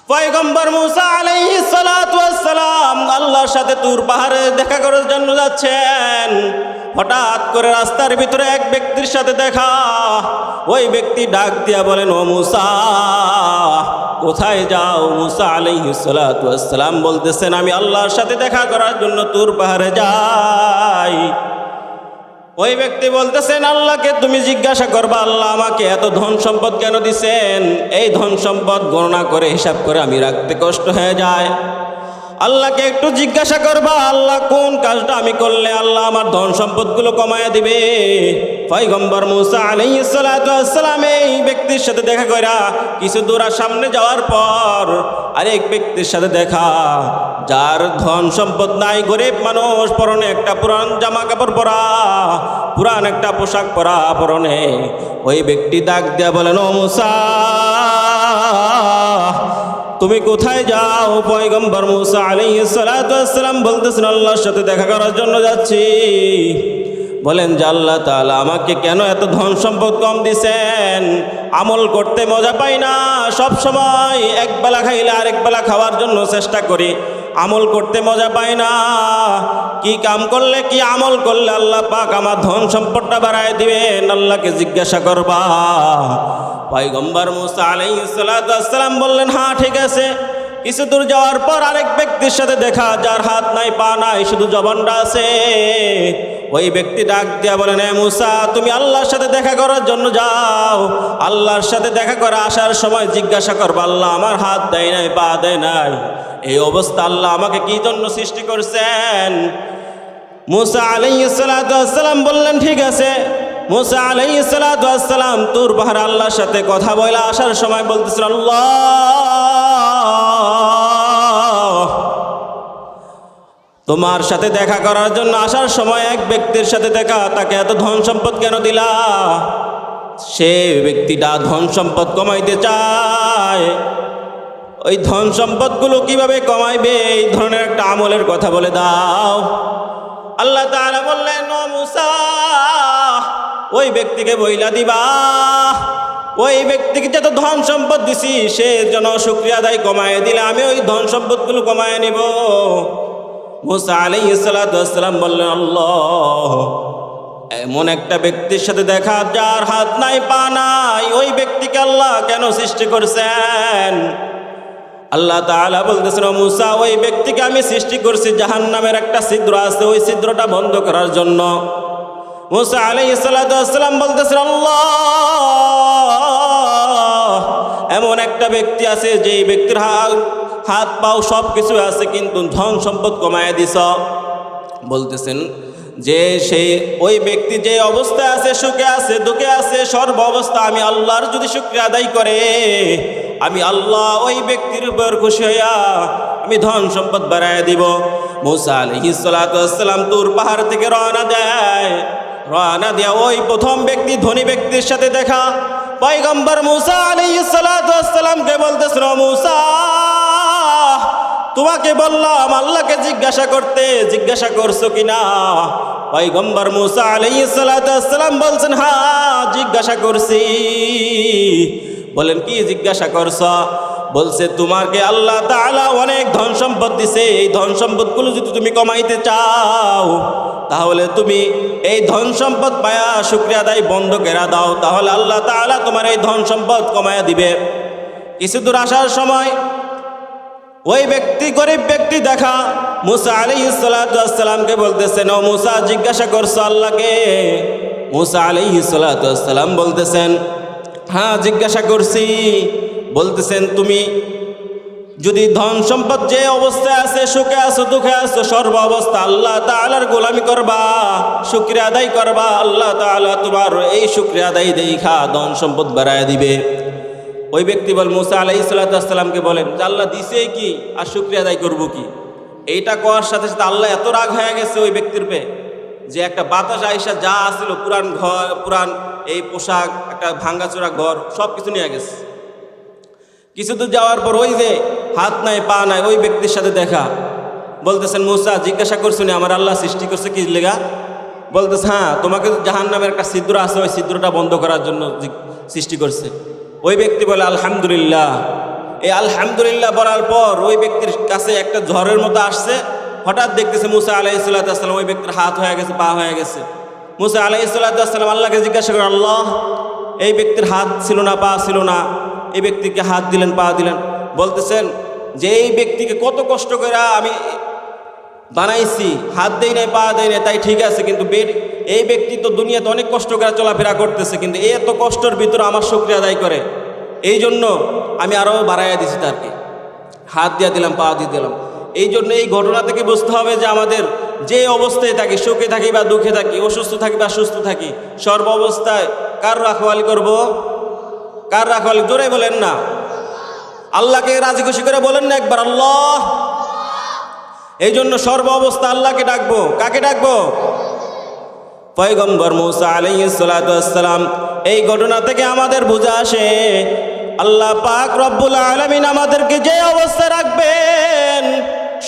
পয়গম্বর মুসা আলাইহিস সালাতু ওয়াস সালাম আল্লাহর সাথে তুর পাহাড়ে দেখা করার জন্য যাচ্ছেন। হঠাৎ করে রাস্তার ভিতরে এক ব্যক্তির সাথে দেখা। ওই ব্যক্তি ডাক দিয়া বলেন, ও মুসা, কোথায় যাও? মুসা আলাইহিস সালাতু ওয়াস সালাম বলতেছেন, আমি আল্লাহর সাথে দেখা করার জন্য তুর পাহাড়ে যাই। ওই ব্যক্তি বলতেছেন, আল্লাহকে তুমি জিজ্ঞাসা করবা, আল্লাহ আমাকে এত ধন সম্পদ কেন দিছেন? এই ধন সম্পদ গণনা করে হিসাব করে আমি রাখতে কষ্ট হয়ে যায়। আল্লাহকে একটু জিজ্ঞাসা করবা, আল্লাহ কোন কাজটা আমি করলে আল্লাহ আমার ধন সম্পদগুলো কমায়া দিবে। পয়গম্বর মুসা আলাইহিস সালাতু ওয়াস সালাম এই ব্যক্তির সাথে দেখা কইরা কিছু দূর সামনে যাওয়ার পর আরেক ব্যক্তির সাথে দেখা, যার ধন সম্পদ নাই, গরিব মানুষ, পরনে একটা পুরান জামা কাপড় পরা, পুরান একটা পোশাক পরা পরনে। ওই ব্যক্তি ডাক দিয়া বলেন, ও মুসা, তুমি কোথায় যাও? পয়গম্বর মুসা আলাইহিস সালাতু ওয়াস সালাম বলতেছেন, আল্লাহর সাথে দেখা করার জন্য যাচ্ছি। বলেন যে আল্লাহ তাআলা আমাকে কেন এত ধন সম্পদ কম দিছেন? আমল করতে মজা পাই না, সব সময় এক বেলা খাইলে আরেক বেলা খাওয়ার জন্য চেষ্টা করি, আমল করতে মজা পাই না। কি কাম করলে, কি আমল করলে আল্লাহ পাক আমার ধন সম্পদটা বাড়ায় দিবেন? আল্লাহকে জিজ্ঞাসা করবা। পয়গম্বর মুসা আলাইহিস সালাতু ওয়াস সালাম বললেন, হ্যাঁ ঠিক আছে। কিছু দূর যাওয়ার পর আরেক ব্যক্তির সাথে দেখা, যার হাত নাই পা নাই, শুধু জবানটা আছে। ওই ব্যক্তি ডাক দিয়া বলেন, এ মুসা, তুমি আল্লাহর সাথে দেখা করার জন্য যাও। আল্লাহর সাথে দেখা করে আসার সময় জিজ্ঞাসা করবা, আল্লাহ আমার হাত দেয় নাই, পা দেয় নাই, এই অবস্থা আল্লাহ আমাকে কি জন্য সৃষ্টি করছেন? মুসা আলাইহিস সালাতু ওয়াস সালাম বললেন, ঠিক আছে। মুসা আলাইহিস সালাতু ওয়াস সালাম তুর পাহাড়ে আল্লাহর সাথে কথা বলে আসার সময় বলতেছেন, আল্লাহ, তোমার সাথে দেখা করার জন্য আসার সময় এক ব্যক্তির সাথে দেখা, তাকে এত ধন সম্পদ কেন দিলা? সে ব্যক্তিটা ধন সম্পদ কমাইতে চায়। ওই ধন সম্পদগুলো কিভাবে কমাইবে, এই ধরনের একটা আমলের কথা বলে দাও। আল্লাহ তাআলা বললেন, ও মুসা, ওই ব্যক্তিকে বইলা দিবা, ওই ব্যক্তিকে যত ধন সম্পদ দিছি সে যেন শুকরিয়া আদায় কমায় দিলে আমি ওই ধন সম্পদগুলো কমায় নিব। মুসা আলাইহিস সালাতু ওয়াস সালাম বললেন, আল্লাহ, এমন একটা ব্যক্তির সাথে দেখা, যার হাত নাই পা নাই, ওই ব্যক্তিকে আল্লাহ কেন সৃষ্টি করছেন? আল্লাহ তাআলা বলতেছেন, ও মুসা, ওই ব্যক্তিকে আমি সৃষ্টি করছি জাহান্নামের একটা ছিদ্র আছে, ওই ছিদ্রটা বন্ধ করার জন্য। মুসা আলাইহিস সালাতু ওয়াস সালাম বলতেছেন, আল্লাহ, এমন একটা ব্যক্তি আছে যেই ব্যক্তির হাত পাও সব কিছু আছে, কিন্তু ধন সম্পদ কমায় দিছ। বলতেছেন যে সেই ওই ব্যক্তি যে অবস্থায় আছে, সুখে আছে, দুঃখে আছে, সর্ব অবস্থা আমি আল্লাহর যদি শুকরিয়া আদায় করে, আমি আল্লাহ ওই ব্যক্তির উপর খুশি হইয়া আমি ধন সম্পদ বাড়ায় দিব। মুসা আলাইহিস সালাতু ওয়াস সালাম তুর পাহাড় থেকে রওনা দেয়। রওনা দিয়া ওই প্রথম ব্যক্তি, ধনী ব্যক্তির সাথে দেখা। পয়গম্বর মুসা আলাইহিস সালাতু ওয়াস সালামকে বলতেছেন, ও মুসা, তোমাকে বললাম আল্লাহকে জিজ্ঞাসা করতে, জিজ্ঞাসা করছো কিনা? পয়গম্বর মুসা আলাইহিস সালাতু ওয়াস সালাম বলছেন, হ্যাঁ জিজ্ঞাসা করছি। বলেন, কি জিজ্ঞাসা করছ? বলছে, তোমাকে আল্লাহ তাআলা অনেক ধন সম্পদ দিছে, এই ধন সম্পদগুলো যদি তুমি কমাইতে চাও, তাহলে তুমি এই ধন সম্পদ পায়া শুকরিয়া আদায় বন্ধ করে দাও, তাহলে আল্লাহ তাআলা তোমার এই ধন সম্পদ কমায়া দিবে। কিছু দূর আসার সময় ওই ব্যক্তি, গরিব ব্যক্তি দেখা, মুসা আলাইহিস সালাতু ওয়াস সালামকে বলতেছেন, ও মুসা, জিজ্ঞাসা করছো আল্লাহকে? মুসা আলাইহিস সালাতু ওয়াস সালাম বলতেছেন, হ্যাঁ জিজ্ঞাসা করছি। বলতেছেন, তুমি যদি ধন সম্পদ যে অবস্থায় আছে, সুখে আছো, দুঃখে আছো, সর্ব অবস্থা আল্লাহ তাআলার গোলামি করবা, শুকরিয়া আদায় করবা, আল্লাহ তাআলা তোমার এই শুকরিয়া আদায় দেখা ধন সম্পদ বাড়ায় দিবে। ওই ব্যক্তি বল, মুসা আলাইহিস সালাতু ওয়াস সালামকে বলেন যে আল্লাহ দিছে কি, আর শুকরিয়া আদায় করবো কি? এইটা করার সাথে সাথে আল্লাহ এত রাগ হয়ে গেছে ওই ব্যক্তির পে, যে একটা বাতাস আইসা যা আসছিল, পুরান ঘর, পুরান এই পোশাক, একটা ভাঙ্গাচোরা ঘর, সব কিছু নিয়ে গেছে। কিছু দূর যাওয়ার পর ওই যে হাত নাই পা নাই ওই ব্যক্তির সাথে দেখা। বলতেছেন, মুসা, জিজ্ঞাসা করছো নি আমার আল্লাহ সৃষ্টি করছে কি লেগা? বলতেছে, হ্যাঁ, তোমাকে জাহান্নামের একটা ছিদ্র আছে, ওই ছিদ্রটা বন্ধ করার জন্য সৃষ্টি করছে। ওই ব্যক্তি বলে, আলহামদুলিল্লাহ, এই আলহামদুলিল্লাহ বলার পর ওই ব্যক্তির কাছে একটা ঝড়ের মতো আসছে। হঠাৎ দেখতেছে মুসা আলাইহিস সালাম ওই ব্যক্তির হাত হয়ে গেছে, পা হয়ে গেছে। মুসা আলাইহিস সালাম আল্লাহকে জিজ্ঞাসা করে, আল্লাহ এই ব্যক্তির হাত ছিল না, পা ছিল না, এই ব্যক্তিকে হাত দিলেন, পা দিলেন। বলতেছেন যে এই ব্যক্তিকে কত কষ্ট করে আমি বানাইছি, হাত দেই নাই, পা দেই নাই, তাই ঠিক আছে, কিন্তু এই ব্যক্তি তো দুনিয়াতে অনেক কষ্ট করে চলাফেরা করতেছে, কিন্তু এত কষ্টের ভিতরে আমার শুকরিয়া আদায় করে, এই জন্য আমি আরও বাড়াইয়া দিছি, তারকে হাত দিয়ে দিলাম, পা দিয়ে দিলাম। এই জন্য এই ঘটনা থেকে বুঝতে হবে যে আমাদের যে অবস্থায় থাকি, সুখে থাকি বা দুঃখে থাকি, অসুস্থ থাকি বা সুস্থ থাকি, সর্ব অবস্থায় কার রাখওয়ালি করব? কার রাখওয়ালি? জোরে বলেন না, আল্লাহকে রাজি খুশি করে বলেন না একবার আল্লাহ। এই জন্য সর্ব অবস্থা আল্লাহকে ডাকবো। কাকে ডাকবো? পয়গম্বর মূসা আলাইহিস সালাতু ওয়াস সালাম। এই ঘটনা থেকে আমাদের বোঝা আসে আল্লাহ পাক রব্বুল আলামিন আমাদেরকে যে অবস্থায় রাখবেন,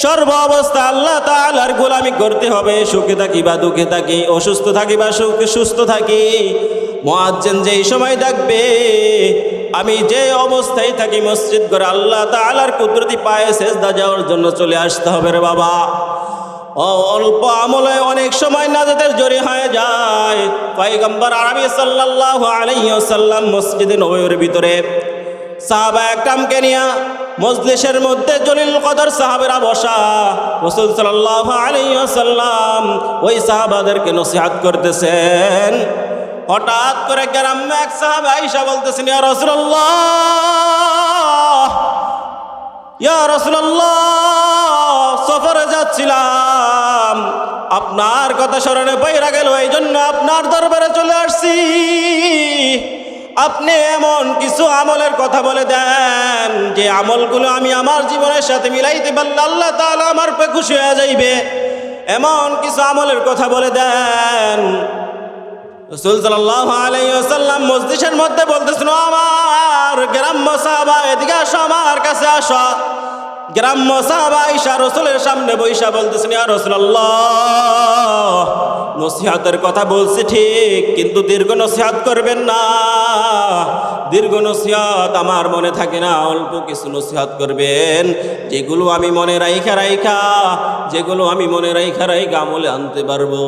সর্ব অবস্থা আল্লাহ তাআলার গোলামি করতে হবে। সুখে থাকি বা দুঃখে থাকি, অসুস্থ থাকি বা সুস্থ থাকি, মুয়াজ্জিন যেই সময় ডাকবে, আমি যে অবস্থায় থাকি মসজিদ করে আল্লাহ তাআলার কুদরতি পায়ে সেজদা যাওয়ার জন্য চলে আসতে হবে রে বাবা। অল্প আমলে অনেক সময় নাজাতের জড়ি হয়ে যায়। পয়গম্বর আরবি সাল্লাল্লাহু আলাইহি ওয়াসাল্লাম মসজিদে নববীর ভিতরে সাহাবা একরামকে নিয়ে মজলিসের মধ্যে জলিল কদর সাহাবেরা বসা, রাসূল সাল্লাল্লাহু আলাইহি ওয়াসাল্লাম ওই সাহাবাদেরকে নসিহত করতেছেন। হঠাৎ করে গ্রামে এক সাহাবা আয়েশা বলতেছেন, ইয়া রাসূলুল্লাহ, ইয়া রাসূলুল্লাহ, সফরে যাচ্ছিলাম, আপনার কথা স্মরণে পড়ে গেল, এই জন্য আপনার দরবারে চলে আসছি। আপনি এমন কিছু আমলের কথা বলে দেন যে আমলগুলো আমি আমার জীবনের সাথে মিলাইতে পারলে আল্লাহ তাআলা আমার পে খুশি হয়ে যাইবে, এমন কিছু আমলের কথা বলে দেন। রাসূল সাল্লাল্লাহু আলাইহি ওয়াসাল্লাম মজলিসের মধ্যে বলতেছেন, আমার গ্রাম্য সাহাবা এদিকে আসো, আমার কাছে আসো। গ্রাম্য সাহাবা আয়েশা রাসূলের সামনে বইসা বলতেছেন, ইয়া রাসূলুল্লাহ, নসিহতের কথা বলছি ঠিক, কিন্তু দীর্ঘ নসিহত করবেন না। দীর্ঘ নসিহত আমার মনে থাকে না, অল্প কিছু নসিহত করবেন, যেগুলো আমি মনে রাইখা আমলে আনতে পারবো।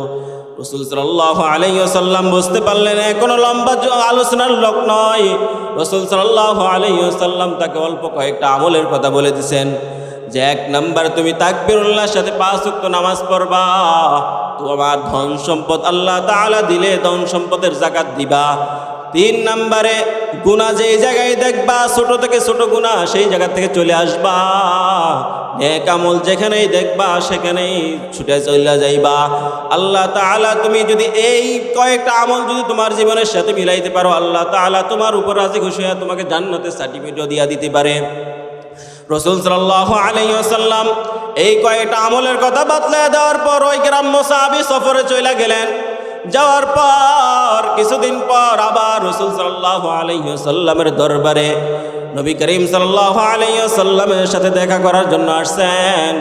রাসূল সাল্লাল্লাহু আলাইহি ওয়াসাল্লাম বুঝতে পারলেন কোনো লম্বা আলোচনার লোক নয়। রাসূল সাল্লাল্লাহু আলাইহি ওয়াসাল্লাম তাকে অল্প কয়েকটা আমলের কথা বলে দিয়েছেন যে, 1 নাম্বার তুমি তাকবীরুল্লাহর সাথে 5 ওয়াক্ত নামাজ পড়বা, তোমার ধন সম্পদ আল্লাহ তাআলা দিলে ধন সম্পদের যাকাত দিবা। 3 নাম্বারে গুনাহ যেই জায়গায় দেখবা, ছোট থেকে ছোট গুনাহ সেই জায়গা থেকে চলে আসবা। নেক আমল যেখানেই দেখবা সেখানেই ছুটে চলে যাইবা। আল্লাহ তাআলা তুমি যদি এই কয়েকটা আমল যদি তোমার জীবনের সাথে মিলাইতে পারো, আল্লাহ তাআলা তোমার উপর রাজি খুশি হয়ে তোমাকে জান্নাতের সার্টিফিকেটও দিয়া দিতে পারে। রাসূল সাল্লাল্লাহু আলাইহি ওয়াসাল্লাম এই কয়েকটা আমলের কথা বাতলে দেওয়ার পর ওই গ্রাম্য সাহাবী সফরে চলে গেলেন। যাওয়ার পর কিছুদিন পর আবার রাসূল সাল্লাল্লাহু আলাইহি ওয়াসাল্লামের দরবারে নবী করিম সাল্লাল্লাহু আলাইহি ওয়াসাল্লামের সাথে দেখা করার জন্য আসছেন।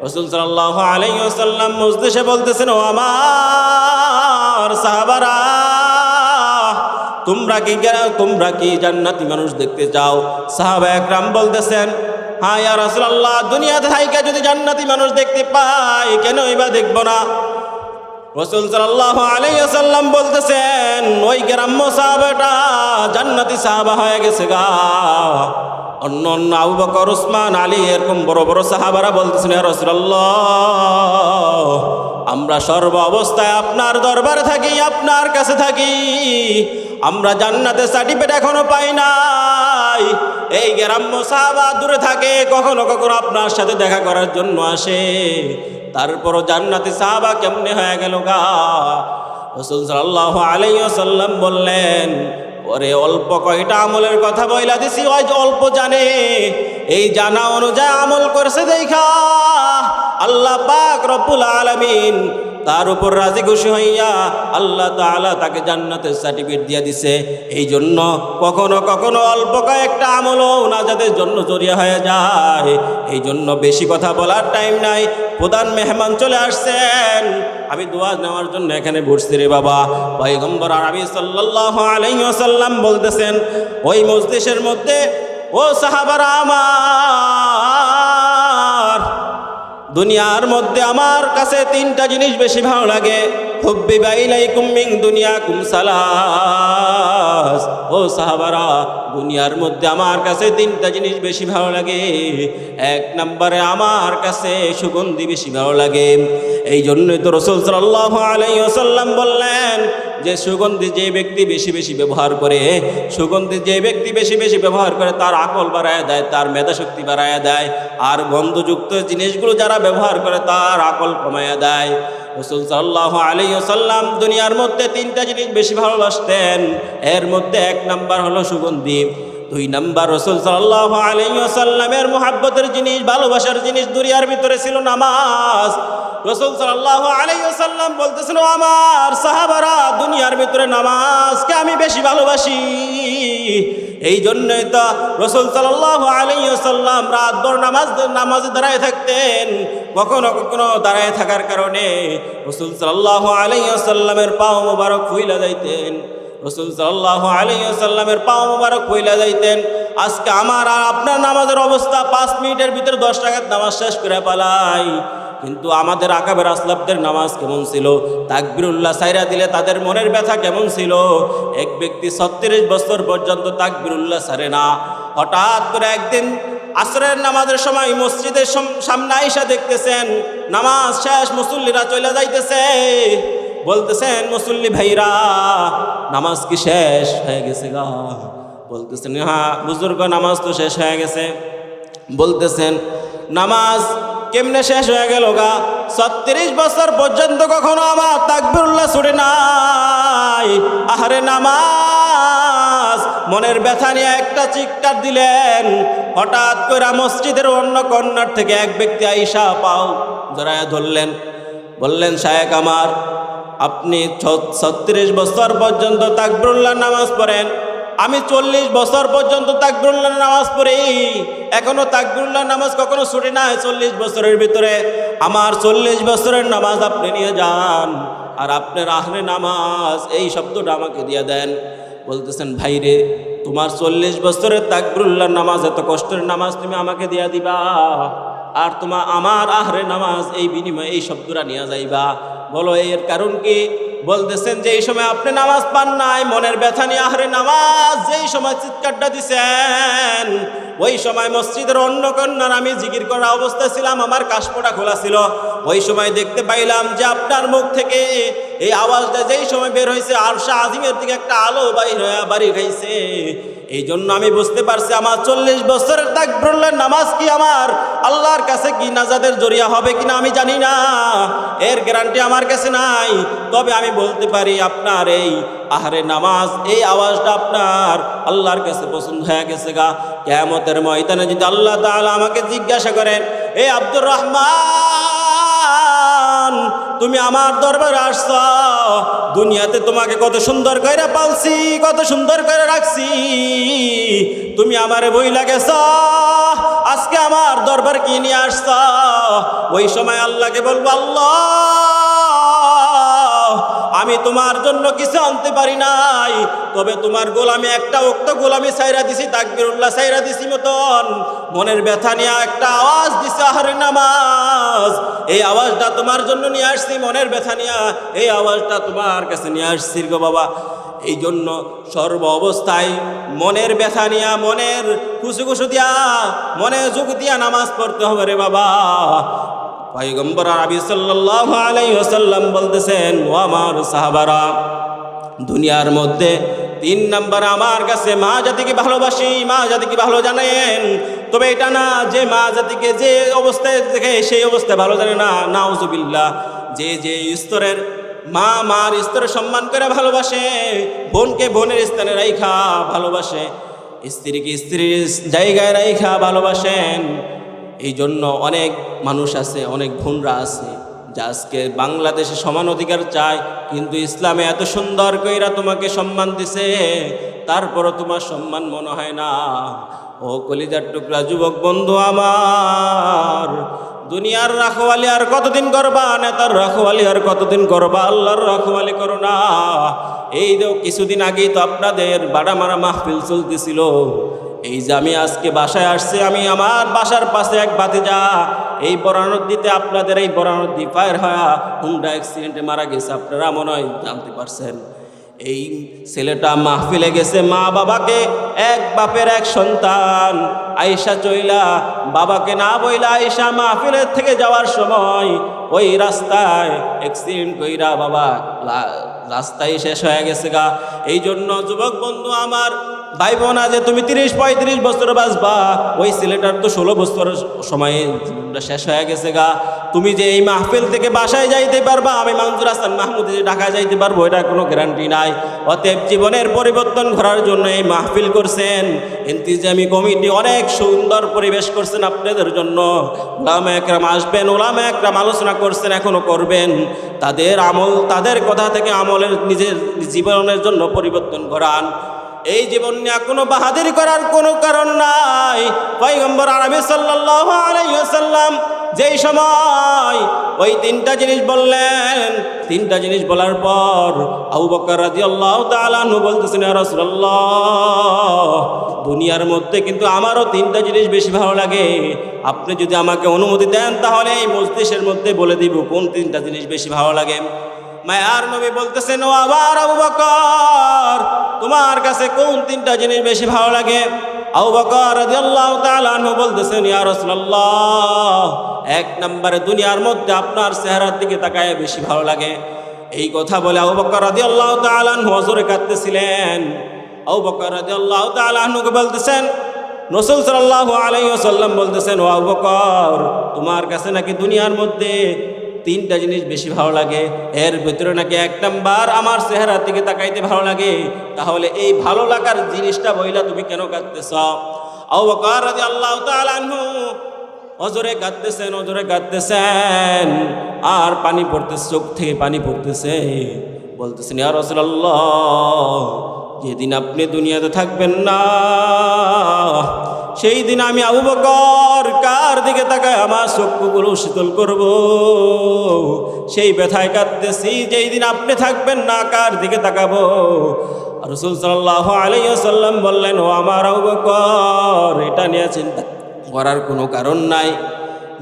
রাসূল সাল্লাল্লাহু আলাইহি ওয়াসাল্লাম মজলিসে বলতেছেন, ও আমার সাহাবারা, তোমরা কি জান্নাতি মানুষ দেখতে চাও? সাহাবা একরাম বলতেছেন, হ্যাঁ ইয়া রাসূলুল্লাহ, দুনিয়াতে থাইকা যদি জান্নাতি মানুষ দেখতে পাই, কেনই বা দেখব না? রাসূল সাল্লাল্লাহু আলাইহি ওয়াসাল্লাম বলতেছেন, ওই গ্রাম্য সাহাবাটা জান্নাতি সাহাবা হয়ে গেছে গা। অন্য আবু বকর, উসমান, আলী এরকম বড় বড় সাহাবারা বলতেছেন, ইয়া রাসূলুল্লাহ, আমরা সর্ব অবস্থায় আপনার দরবারে থাকি, আপনার কাছে থাকি, আমরা জান্নাতের সার্টিফিকেট এখনো পাই নাই। এই গ্রাম্য সাহাবা দূরে থাকে, কখনো কখনো আপনার সাথে দেখা করার জন্য আসে, তারপরও জান্নাতি সাহাবা কেমনে হয়ে গেল গা? রাসূল সাল্লাল্লাহু আলাইহি ওয়াসাল্লাম বললেন, ওরে অল্প কয়টা আমলের কথা বইলা দিছি, ওই যে অল্প জানে, এই জানা অনুযায়ী আমল করছে দেখা আল্লাহ পাক রব্বুল আলামিন তার উপর রাজি খুশি হইয়া আল্লাহ তাআলা তাকে জান্নাতের সার্টিফিকেট দিয়ে দিছে। এই জন্য কখনো কখনো অল্প কয়েকটা আমলও নাজাতের জন্য জড়িয়ে হয়ে যায়। এই জন্য বেশি কথা বলার টাইম নাই, প্রধান মেহমান চলে আসছেন, আমি দোয়া নেওয়ার জন্য এখানে বসছি রে বাবা। পয়গম্বর আরবি সাল্লাল্লাহু আলাইহি ওয়াসাল্লাম বলতেছেন, ওই মজলিসের মধ্যে ও সাহাবারা আমার, দুনিয়ার মধ্যে আমার কাছে তিনটা জিনিস বেশি ভালো লাগে। হুব্বিবা ইলাইকুম মিন দুনিয়াকুম সালাস। ও সাহাবারা, দুনিয়ার মধ্যে আমার কাছে তিনটা জিনিস বেশি ভালো লাগে। এক নম্বরে আমার কাছে সুগন্ধি বেশি ভালো লাগে। এই জন্যই তো রাসূল সাল্লাল্লাহু আলাইহি ওয়াসাল্লাম বললেন যে সুগন্ধি যে ব্যক্তি বেশি বেশি ব্যবহার করে, সুগন্ধি যে ব্যক্তি বেশি বেশি ব্যবহার করে তার আকল বাড়ায় দেয়, তার মেধাশক্তি বাড়ায় দেয়। আর গন্ধযুক্ত জিনিসগুলো যারা ব্যবহার করে তার আকল কমায়া দেয়। রাসূল সাল্লাল্লাহু আলাইহি ওয়াসাল্লাম দুনিয়ার মধ্যে তিনটা জিনিস বেশি ভালোবাসতেন। এর মধ্যে এক নাম্বার হলো সুগন্ধি। দুই নাম্বার রাসূল সাল্লাল্লাহু আলাইহি ওয়াসাল্লামের মুহাব্বতের জিনিস, ভালোবাসার জিনিস দুনিয়ার ভিতরে ছিল নামাজ। রাসূল সাল্লাল্লাহু আলাইহি ওয়াসাল্লাম বলতেছিল, আমার সাহাবারা দুনিয়ার ভিতরে নামাজকে আমি বেশি ভালোবাসি। এই জন্যই তো রাসূল সাল্লাল্লাহু আলাইহি ওয়াসাল্লাম রাতভর নামাজে দাঁড়ায় থাকতেন। কখনো কখনো দাঁড়ায় থাকার কারণে রাসূল সাল্লাল্লাহু আলাইহি ওয়াসাল্লামের পা মোবারক ফুইলা যাইতেন। রাসূল সাল্লাল্লাহু আলাইহি ওয়াসাল্লামের পা মোবারক ফুইলা যাইতেন। আজকে আমার আর আপনার নামাজের অবস্থা 5 মিনিটের ভিতরে 10 রাকাত নামাজ শেষ করে পালাই। কিন্তু আমাদের আকাবের আসলাফদের নামাজ কেমন ছিল? তাকবীরুল্লাহ সাইরা দিলে তাদের মনের ব্যথা কেমন ছিল? এক ব্যক্তি 36 বছর পর্যন্ত তাকবীরুল্লাহ সারে না। হঠাৎ করে একদিন আসরের নামাজের সময় মসজিদের সামনে আইসা দেখতেছেন নামাজ শেষ, মুসল্লিরা চলে যাইতেছে। বলতেছেন, মুসল্লি ভাইরা নামাজ কি শেষ হয়ে গেছে গা? বলতেছেন, হ্যাঁ বুজুর্গ নামাজ তো শেষ হয়ে গেছে। বলতেছেন, নামাজ কেমনে শেষ হয়ে গেল গা? 36 বছর পর্যন্ত কখনো আমার তাকবীরুল্লাহ ছুটে নাই। আহারে নামাজ, মনের ব্যথা নিয়ে একটা চিৎকার দিলেন। হঠাৎ করে মসজিদের অন্য কর্নার থেকে এক ব্যক্তি আইসা পাও জড়ায়া ধরলেন। বললেন, শায়েখ আমার, আপনি 36 বছর পর্যন্ত তাকবীরুল্লাহ নামাজ পড়েন, আমি 40 বছর পর্যন্ত তাকবীরুল্লাহ নামাজ পড়ি, এখনো তাকবীরুল্লাহ নামাজ কখনো ছুটি নাই 40 বছরের ভিতরে। আমার 40 বছরের নামাজ আপনি নিয়ে যান, আর আপনার আহরে নামাজ এই শব্দটা আমাকে দিয়ে দেন। বলতেছেন, ভাইরে তোমার 40 বছরের তাকবীরুল্লাহ নামাজ, এত কষ্টের নামাজ তুমি আমাকে দিয়া দিবা, আর আমার আহরে নামাজ এই বিনিময়ে এই শব্দটা নিয়ে যাইবা? বলো এর কারণ কি? বলতেছেন যে এই সময় আপনি নামাজ পান নাই, মনের ব্যথা নিয়ে আহরে নামাজ যেই সময় চিৎকারটা দিছেন, ওই সময় মসজিদের অন্য কন্যার আমি জিকির করা অবস্থায় ছিলাম, আমার কাশপোটা খোলা ছিল। ওই সময় দেখতে পাইলাম যে আপনার মুখ থেকে এই আওয়াজটা যেই সময় বের হয়েছে, আরশে আজিমের দিকে একটা আলো বাড়ি খাইছে। এই জন্য আমি বুঝতে পারছি আমার 40 বছরের তাকবীরুল্লাহ নামাজ কি আমার আল্লাহর কাছে কি নাজাতের জরিয়া হবে কিনা আমি জানি না, এর গ্যারান্টি আমার কাছে নাই। তবে আমি বলতে পারি আপনার এই আহরে নামাজ, এই আওয়াজটা আপনার আল্লাহর কাছে পছন্দ হয়ে গেছে গা। কিয়ামতের ময়দানে যদি আল্লাহ তাআলা আমাকে জিজ্ঞাসা করেন, এ আব্দুর রহমান, তুমি আমার দরবারে আসছ, দুনিয়াতে তোমাকে কত সুন্দর করে পালছি, কত সুন্দর করে রাখছি, তুমি আমারে বইলা গেছ, আজকে আমার দরবার কি নিয়ে আসছ? ওই সময় আল্লাহকে বলবো, আল্লাহ আমি তোমার জন্য কিছু আনতে পারি নাই, তবে তোমার গোলামি একটা উক্ত গোলামি সাইরা দিছি, তাকবীরুল্লাহ সাইরা দিছি মতন মনের ব্যথা নিয়ে একটা আওয়াজ দিছে আহরে নামাজ, এই আওয়াজটা তোমার জন্য নিয়ে আসছি, মনের ব্যথা নিয়ে এই আওয়াজটা তোমার কাছে নিয়ে আসছি গো বাবা। এই জন্য সর্ব অবস্থায় মনের ব্যথা নিয়া, মনের খুশু দিয়া, মনে যোগ দিয়া নামাজ পড়তে হবে রে বাবা। পয়গম্বর আরবি সাল্লাল্লাহু আলাইহি ওয়াসাল্লাম বলতেছেন, ও আমার সাহাবারা, দুনিয়ার মধ্যে 3 নাম্বার আমার কাছে মা জাতিকে ভালোবাসি, মা জাতিকে ভালো জানেন। তবে এটা না যে মা জাতিকে যে অবস্থায় দেখে সেই অবস্থায় ভালো জানে না, নাউজুবিল্লাহ। যে স্তরের মা মার স্তরে সম্মান করে ভালোবাসে, বোনকে বোনের স্থানে রাইখা ভালোবাসে, স্ত্রীকে স্ত্রীর জায়গায় রাইখা ভালোবাসেন। এই জন্য অনেক মানুষ আছে, অনেক বোনরা আছে যা আজকে বাংলাদেশে সমান অধিকার চায়, কিন্তু ইসলামে এত সুন্দর কইরা তোমাকে সম্মান দিছে, তারপরও তোমার সম্মান মনে হয় না। ও কলিজার টুকরা যুবক বন্ধু আমার, দুনিয়ার রাখওয়ালি আর কতদিন করবা, নেতার রাখওয়ালি আর কতদিন করবা, আল্লাহর রাখওয়ালি করো না। এই তো কিছুদিন আগেই তো আপনাদের বাড়ামারা মাহফিল চলতেছিল, এই যে আমি আজকে বাসায় আসছি, আমি আমার বাসার পাশে এক ভাতিজা এই বড়া নদীতে, আপনাদের এই বড়া নদী ফায়ার হয়ে হুন্ডা অ্যাক্সিডেন্টে মারা গেছে। আপনারা মনে হয় জানতে পারছেন। এই ছেলেটা মাহফিলে গেছে, মা বাবাকে, এক বাপের এক সন্তান। আয়েশা চইলা বাবাকে না বইলা আয়েশা মাহফিলের থেকে যাওয়ার সময় ওই রাস্তায় অ্যাক্সিডেন্ট কইরা বাবা রাস্তায় শেষ হয়ে গেছে গা। এই জন্য যুবক বন্ধু আমার, ভাইব না যে তুমি 30-35 বছর বাঁচবা, ওই ছেলেটার তো 16 বছর সময়ে জীবনটা শেষ হয়ে গেছে গা। তুমি যে এই মাহফিল থেকে বাসায় যাইতে পারবা, আমি মনজুর হাসান মাহমুদ যে ঢাকা যাইতে পারবো, এটা কোনো গ্যারান্টি নাই। অতএব জীবনের পরিবর্তন করার জন্য এই মাহফিল করছেন, ইন্তিজামি কমিটি অনেক সুন্দর পরিবেশ করছেন আপনাদের জন্য। ওলামা একরাম আসবেন, ওলামা একরাম আলোচনা করছেন, এখনো করবেন। তাদের আমল, তাদের কথা থেকে আমলের নিজের জীবনের জন্য পরিবর্তন করান। এই জীবন নিয়ে কোনো বাহাদুরি করার কোনো কারণ নাই। পয়গম্বর আরবি সাল্লাল্লাহু আলাইহি ওয়াসাল্লাম যেই সময় ওই 3টা জিনিস বললেন, 3টা জিনিস বলার পর আবু বকর রাদিয়াল্লাহু তাআলা আনহু বলতেছেন, ইয়া রাসূলুল্লাহ, দুনিয়ার মধ্যে কিন্তু আমারও 3টা জিনিস বেশি ভালো লাগে। আপনি যদি আমাকে অনুমতি দেন তাহলে এই মজলিসের মধ্যে বলে দিব কোন 3টা জিনিস বেশি ভালো লাগে। মায়ার নবী বলতেছেন, ও আবার আবু বকর, তোমার কাছে কোন 3টা জিনিস বেশি ভালো লাগে? আবু বকর রাদিয়াল্লাহু তাআলা আনহু বলতেছেন, ইয়া রাসূলুল্লাহ, 1 নম্বরে দুনিয়ার মধ্যে আপনার চেহারার দিকে তাকায় বেশি ভালো লাগে। এই কথা বলে আবু বকর রাদিয়াল্লাহু তাআলা আনহু হযরে কাঁদতেছিলেন। আবু বকর রাদিয়াল্লাহু তাআলা আনহুকে বলতেছেন, রাসূল সাল্লাল্লাহু আলাইহি ওয়াসাল্লাম বলতেছেন, ও আবু বকর, তোমার কাছে নাকি দুনিয়ার মধ্যে 3টা জিনিস বেশি ভালো লাগে, এর ভিতরে নাকি 1 নাম্বার আমার চেহারার দিকে তাকাইতে ভালো লাগে। তাহলে এই ভালো লাগার জিনিসটা বইলা তুমি কেন কাঁদতেছ? আবু বকর রাদিয়াল্লাহু তাআলা আনহু হযরে কাঁদতেছেন, আর পানি পড়তেছে, চোখ থেকে পানি পড়তেছে। বলতেছেন, ইয়া রাসূলুল্লাহ, যেদিন আপনি দুনিয়াতে থাকবেন না, সেই দিন আমি আবু বকর কার দিকে তাকায় আমার চক্ষুগুলো শীতল করব, সেই ব্যথায় কাঁদতেছি। যেই দিন আপনি থাকবেন না, কার দিকে তাকাবো? রাসূল সাল্লাল্লাহু আলাইহি ওয়াসাল্লাম বললেন, ও আমার আবু বকর, এটা নিয়ে চিন্তা করার কোনো কারণ নাই।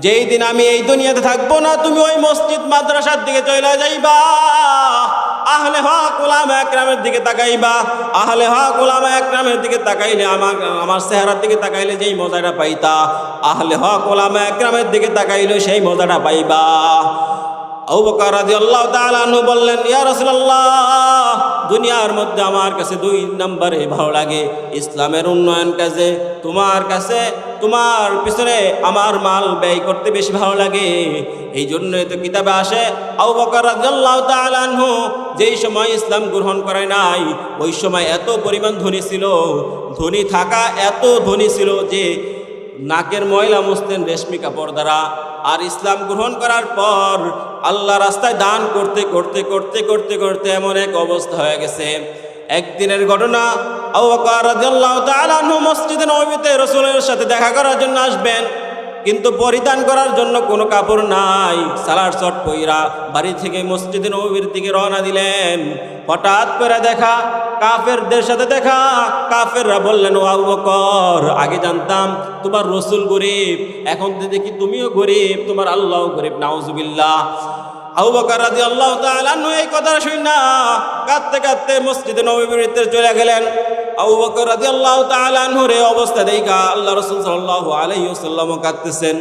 যেই দিন আমি এই দুনিয়াতে থাকবো না, তুমি ওই মসজিদ মাদ্রাসার দিকে চলে যাইবা, আহলে হক উলামা একরামের দিকে তাকাইবা। আহলে হক উলামা একরামের দিকে তাকাইলে আমার চেহারার দিকে তাকাইলে যেই মজাটা পাইতা, আহলে হক উলামা একরামের দিকে তাকাইলে সেই মজাটা পাইবা। আবু বকর রাদিয়াল্লাহু তাআলা আনহু বললেন, ইয়া রাসূলুল্লাহ, দুনিয়ার মধ্যে আমার কাছে 2 নম্বরে ভালো লাগে ইসলামের উন্নয়ন কাজে। তোমার কাছে, তোমার পিছনে আমার মাল ব্যয় করতে বেশি ভালো লাগে। এই জন্যই তো কিতাবে আসে, আবু বকর রাদিয়াল্লাহু তাআলা আনহু যেই সময় ইসলাম গ্রহণ করে নাই, ওই সময় এত পরিমাণ ধনী ছিল, ধনী থাকা এত ধনী ছিল যে নাকের ময়লা মুছতেন রেশমি কাপড় দ্বারা। আর ইসলাম গ্রহণ করার পর আল্লাহ রাস্তায় দান করতে করতে করতে করতে করতে এমন এক অবস্থা হয়ে গেছে। একদিনের ঘটনা, আবু বকর রাদিয়াল্লাহু তাআলা আনহু মসজিদে নববীতে রাসূলের সাথে দেখা করার জন্য আসবেন, কিন্তু পরিধান করার জন্য কোনো কাপড় নাই। সালার শর্ট পইরা বাড়ি থেকে মসজিদে নববীর দিকে রওনা দিলেন। হঠাৎ করে দেখা, কাফেরদের সাথে দেখা। কাফেররা বললেন, ও আবু বকর, আগে জানতাম তোমার রাসূল গরিব, এখন তো দেখি তুমিও গরিব, তোমার আল্লাহও গরিব, নাউজুবিল্লাহ। আবু বকর রাদিয়াল্লাহু তাআলা আনহু এই কথা শুনে কাঁদতে কাঁদতে মসজিদে নববীর ভিতরে চলে গেলেন। আবু বকর রাদিয়াল্লাহু তাআলা আনহুর এই অবস্থা দেখা আল্লাহ রাসূল সাল্লাল্লাহু আলাইহি ওয়াসাল্লাম কাঁদতেছেন,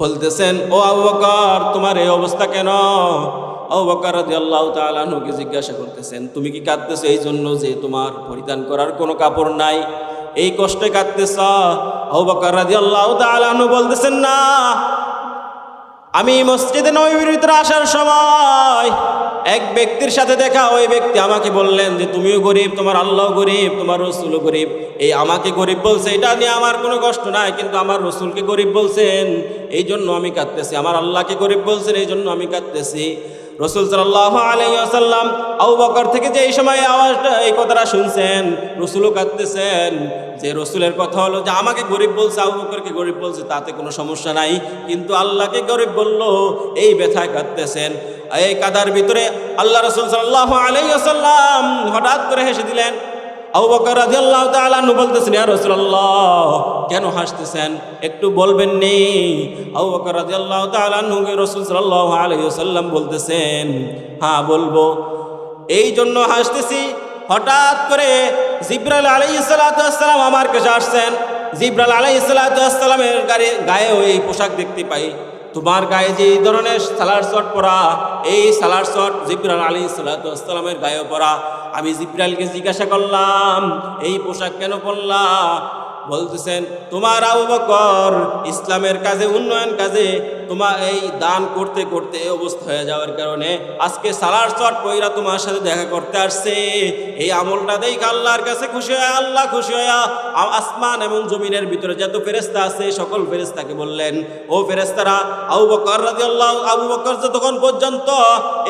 বলতেছেন, ও আবু বকর, তোমার এই অবস্থা কেন? আবু বকর রাদিয়াল্লাহু তাআলা আনহুকে জিজ্ঞাসা করতেছেন, তুমি কি কাঁদতেছো এই জন্য যে তোমার পরিধান করার কোনো কাপড় নাই, এই কষ্টে কাঁদতেছ? আবু বকর রাদিয়াল্লাহু তাআলা আনহু বলতেছেন, না, আমি মসজিদে নববীর ভিতরে আসার সময় এক ব্যক্তির সাথে দেখা। ওই ব্যক্তি আমাকে বললেন যে তুমিও গরিব, তোমার আল্লাহ গরিব, তোমার রাসূলও গরিব। এই আমাকে গরিব বলছে, এটা নিয়ে আমার কোনো কষ্ট নাই, কিন্তু আমার রাসূলকে গরিব বলছেন, এই জন্য আমি কাঁদতেছি। আমার আল্লাহকে গরিব বলছেন, এই জন্য আমি কাঁদতেছি। রাসূল সাল্লাল্লাহু আলাইহি ওয়াসাল্লাম আবু বকর থেকে যে এই সময় আওয়াজটা, এই কথাটা শুনছেন, রাসূলও কাঁদতেছেন। যে রাসূলের কথা হলো যে আমাকে গরিব বলছে, আবু বকরকে গরিব বলছে, তাতে কোনো সমস্যা নাই, কিন্তু আল্লাহকে গরিব বললো, এই ব্যথায় কাঁদতেছেন। এই কাদার ভিতরে আল্লাহ রাসূল সাল্লাল্লাহু আলাইহি ওয়াসাল্লাম হঠাৎ করে হেসে দিলেন। আবু বকর রাদিয়াল্লাহু তাআলা আনহু বলতেছেন, ইয়া রাসূলুল্লাহ, কেন হাসতেছেন একটু বলবেন নি? আবু বকর রাদিয়াল্লাহু তাআলা আনহুকে রাসূল সাল্লাল্লাহু আলাইহি ওয়াসাল্লাম বলতেছেন, হ্যাঁ বলবো, এই জন্য হাসতেছি, হঠাৎ করে জিবরাইল আলাইহিস সালাতু ওয়াস সালাম আমার কাছে আসছেন। জিবরাইল আলাইহিস সালাতু ওয়াস সালামের গায়ে ওই পোশাক দেখতে পাই, তোমার গায়ে যে এই ধরনের সালার শট পরা, এই সালার শট জিবরাইল আলাইহিস সালাতু ওয়াস সালামের গায়ে পরা। আমি জিবরাইলকে জিজ্ঞাসা করলাম, এই পোশাক কেন পরলা? বলতেছেন, তোমার আবু বকর ইসলামের কাজে, উন্নয়ন কাজে তোমার এই দান করতে করতে এই অবস্থা হয়ে যাওয়ার কারণে আজকে সালার শট পইরা তোমার সাথে দেখা করতে আসছে। এই আমলটা দেখে আল্লাহর কাছে খুশি হয়, আল্লাহ খুশি হয়ে আসমান এবং জমিনের ভিতরে যত ফেরেশতা আছে সকল ফেরেশতাকে বললেন, ও ফেরেশতারা, আবু বকর যতক্ষণ পর্যন্ত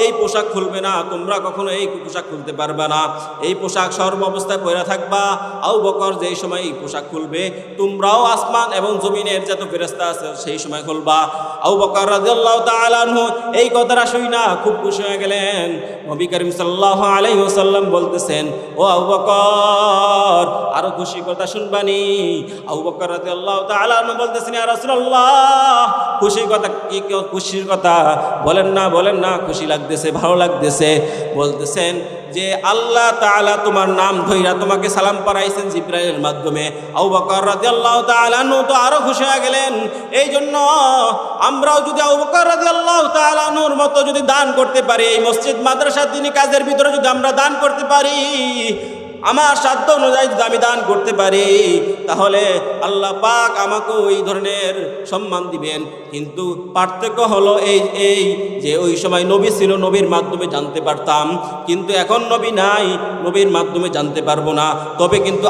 এই পোশাক খুলবে না, তোমরা কখনো এই পোশাক খুলতে পারবে না। এই পোশাক সর্ব অবস্থায় পরে থাকবা। আবু বকর যেই সময় এই পোশাক খুলবে, তোমরাও আসমান এবং জমিনের যত ফেরেশতা আছে সেই সময় খুলবা। আবু বকর রাদিয়াল্লাহু তাআলা আনহু এই কথাটা শুনে খুব খুশি হয়ে গেলেন। নবী করিম সাল্লাল্লাহু আলাইহি ওয়াসাল্লাম বলতেছেন, ও আবু বকর, আরো খুশি কথা শুনবানি? আবু বকর রাদিয়াল্লাহু তাআলা আনহু বলতেছেন, ইয়া রাসূলুল্লাহ, খুশির কথা কি? খুশির কথা বলেন না, খুশি লাগতেছে, ভালো লাগতেছে। বলতেছেন যে আল্লাহ তাআলা তোমার নাম ধইরা তোমাকে সালাম পাঠাইছেন জিবরাইলের মাধ্যমে। আবু বকর রাদিয়াল্লাহু তাআলা আনহু তো আরো খুশি হয়ে গেলেন। এই জন্য আমরাও যদি আবু বকর রাদিয়াল্লাহু তাআলা আনহুর মতো যদি দান করতে পারি, এই মসজিদ মাদ্রাসা দিনী কাজের ভিতরে যদি আমরা দান করতে পারি, আমার সাধ্য অনুযায়ী যদি আমি দান করতে পারি, তাহলে আল্লাহ পাক আমাকে ওই ধরনের সম্মান দিবেন। কিন্তু পার্থক্য হলো এই যে ওই সময় নবী ছিল, নবীর মাধ্যমে জানতে পারতাম, কিন্তু এখন নবী নাই, নবীর মাধ্যমে জানতে পারবো না। তবে কিন্তু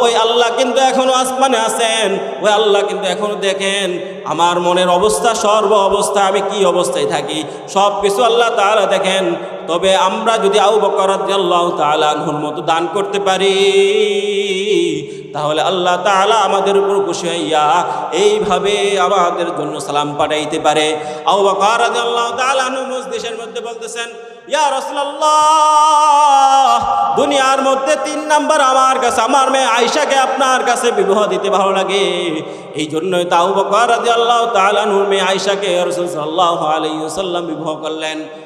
ওই আল্লাহ কিন্তু এখনো আসমানে আছেন, ওই আল্লাহ কিন্তু এখনো দেখেন আমার মনের অবস্থা, সর্ব অবস্থা, আমি কি অবস্থায় থাকি, সব কিছু আল্লাহ তাআলা দেখেন। তবে আমরা যদি আবু বকর রাদিয়াল্লাহু তাআলা আনহুর মতো দান করতে পারি, তাহলে আল্লাহ তাআলা আমাদের উপর খুশি হইয়া এইভাবে আমাদের জন্য সালাম পাঠাইতে পারে। আবু বকর রাদিয়াল্লাহু তাআলা আনহু মজলিসের মধ্যে বলতেছেন, ইয়া রাসূলুল্লাহ, দুনিয়ার মধ্যে 3 নাম্বার আমার কাছে, আমার মেয়ে আয়েশাকে আপনার কাছে বিবাহ দিতে ভালো লাগে। এই জন্যই তো আবু বকর রাদিয়াল্লাহু তাআলা আনহুর মেয়ে আয়েশাকে রাসূল সাল্লাল্লাহু আলাইহি ওয়াসাল্লাম বিবাহ করলেন।